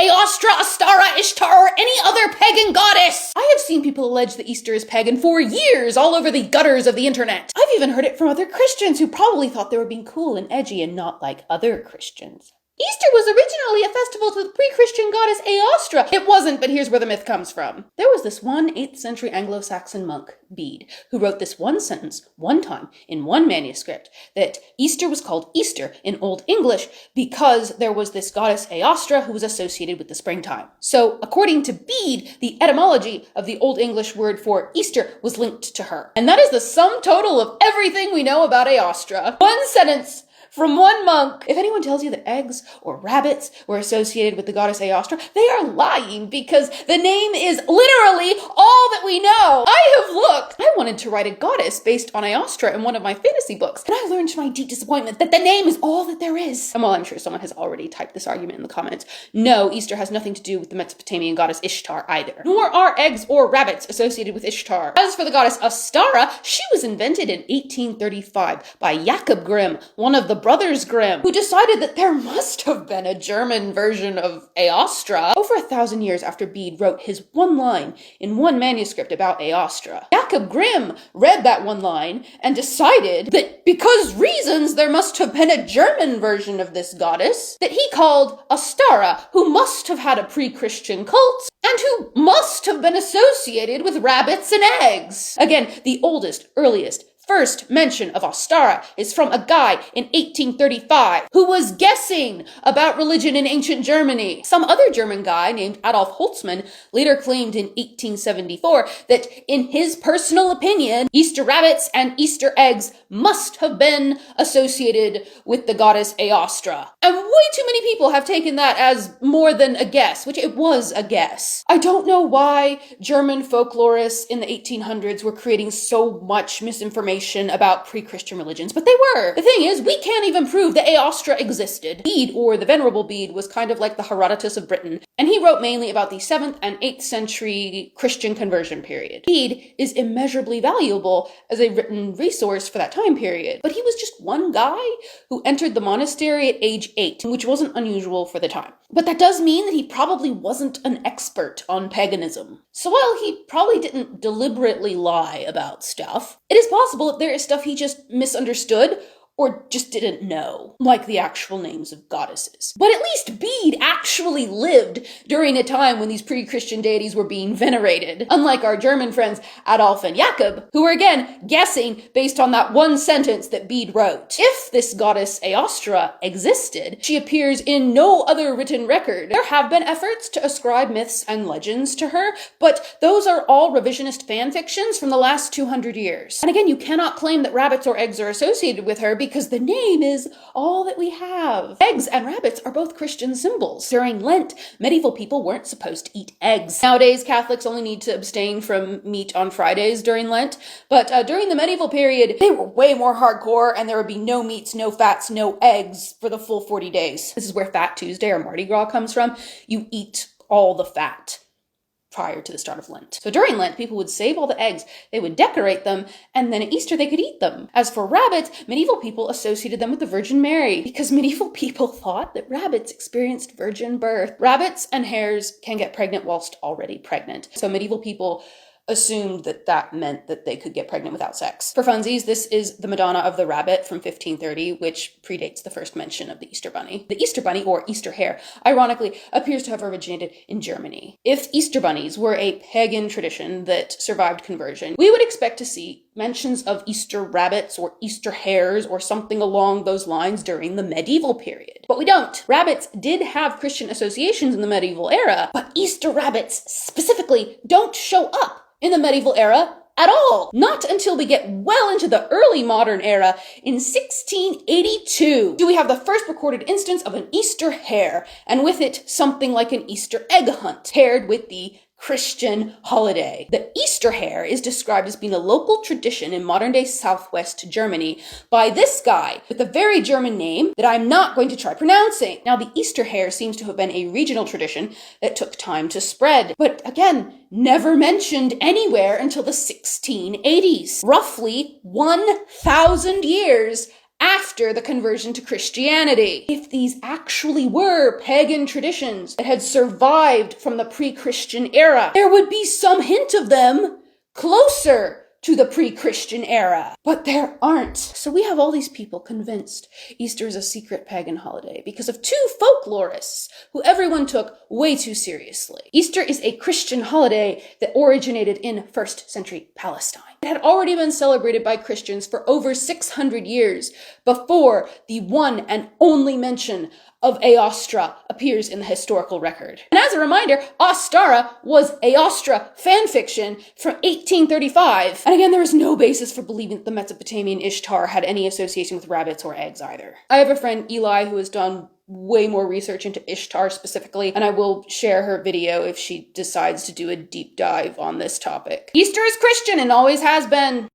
Aostra, Astara, Ishtar, or any other pagan goddess. I have seen people allege that Easter is pagan for years all over the gutters of the internet. I've even heard it from other Christians who probably thought they were being cool and edgy and not like other Christians. Easter was originally a festival to the pre-Christian goddess Aostra. It wasn't, but here's where the myth comes from. There was this one 8th century Anglo-Saxon monk, Bede, who wrote this one sentence, one time, in one manuscript, that Easter was called Easter in Old English because there was this goddess Aostra who was associated with the springtime. So, according to Bede, the etymology of the Old English word for Easter was linked to her. And that is the sum total of everything we know about Aostra. One sentence from one monk. If anyone tells you that eggs or rabbits were associated with the goddess Aostra, they are lying because the name is literally all that we know. I have looked. I wanted to write a goddess based on Aostra in one of my fantasy books, and I learned to my deep disappointment that the name is all that there is. And while I'm sure someone has already typed this argument in the comments, no, Easter has nothing to do with the Mesopotamian goddess Ishtar either. Nor are eggs or rabbits associated with Ishtar. As for the goddess Astara, she was invented in 1835 by Jacob Grimm, one of the Brothers Grimm, who decided that there must have been a German version of Aostra over 1,000 years after Bede wrote his one line in one manuscript about Aostra. Jacob Grimm read that one line and decided that because reasons there must have been a German version of this goddess that he called Astara, who must have had a pre-Christian cult and who must have been associated with rabbits and eggs. Again, the oldest, earliest, first mention of Astara is from a guy in 1835 who was guessing about religion in ancient Germany. Some other German guy named Adolf Holtzmann later claimed in 1874 that in his personal opinion, Easter rabbits and Easter eggs must have been associated with the goddess Aostra. And way too many people have taken that as more than a guess, which it was a guess. I don't know why German folklorists in the 1800s were creating so much misinformation about pre-Christian religions, but they were. The thing is, we can't even prove that Aostra existed. Bede, or the Venerable Bede, was kind of like the Herodotus of Britain, and he wrote mainly about the 7th and 8th century Christian conversion period. Bede is immeasurably valuable as a written resource for that time period, but he was just one guy who entered the monastery at age 8, which wasn't unusual for the time. But that does mean that he probably wasn't an expert on paganism. So while he probably didn't deliberately lie about stuff, it is possible that there is stuff he just misunderstood or just didn't know, like the actual names of goddesses. But at least Bede actually lived during a time when these pre-Christian deities were being venerated, unlike our German friends Adolf and Jacob, who were again guessing based on that one sentence that Bede wrote. If this goddess Aostra existed, she appears in no other written record. There have been efforts to ascribe myths and legends to her, but those are all revisionist fan fictions from the last 200 years. And again, you cannot claim that rabbits or eggs are associated with her because the name is all that we have. Eggs and rabbits are both Christian symbols. During Lent, medieval people weren't supposed to eat eggs. Nowadays, Catholics only need to abstain from meat on Fridays during Lent, but during the medieval period, they were way more hardcore, and there would be no meats, no fats, no eggs for the full 40 days. This is where Fat Tuesday or Mardi Gras comes from. You eat all the fat prior to the start of Lent. So during Lent, people would save all the eggs, they would decorate them, and then at Easter they could eat them. As for rabbits, medieval people associated them with the Virgin Mary because medieval people thought that rabbits experienced virgin birth. Rabbits and hares can get pregnant whilst already pregnant. So medieval people assumed that that meant that they could get pregnant without sex. For funsies, this is the Madonna of the Rabbit from 1530, which predates the first mention of the Easter Bunny. The Easter Bunny, or Easter hare, ironically, appears to have originated in Germany. If Easter bunnies were a pagan tradition that survived conversion, we would expect to see mentions of Easter rabbits or Easter hares or something along those lines during the medieval period. But we don't. Rabbits did have Christian associations in the medieval era, but Easter rabbits specifically don't show up in the medieval era at all. Not until we get well into the early modern era in 1682 do we have the first recorded instance of an Easter hare, and with it something like an Easter egg hunt paired with the Christian holiday. The Easter hare is described as being a local tradition in modern-day southwest Germany by this guy with a very German name that I'm not going to try pronouncing. Now, the Easter hare seems to have been a regional tradition that took time to spread, but again, never mentioned anywhere until the 1680s, roughly 1,000 years after the conversion to Christianity. If these actually were pagan traditions that had survived from the pre-Christian era, there would be some hint of them closer to the pre-Christian era. But there aren't. So we have all these people convinced Easter is a secret pagan holiday because of two folklorists who everyone took way too seriously. Easter is a Christian holiday that originated in 1st century Palestine. It had already been celebrated by Christians for over 600 years before the one and only mention of Aostra appears in the historical record. And as a reminder, Ostara was Aostra fanfiction from 1835. And again, there is no basis for believing that the Mesopotamian Ishtar had any association with rabbits or eggs either. I have a friend, Eli, who has done way more research into Ishtar specifically, and I will share her video if she decides to do a deep dive on this topic. Easter is Christian and always has been.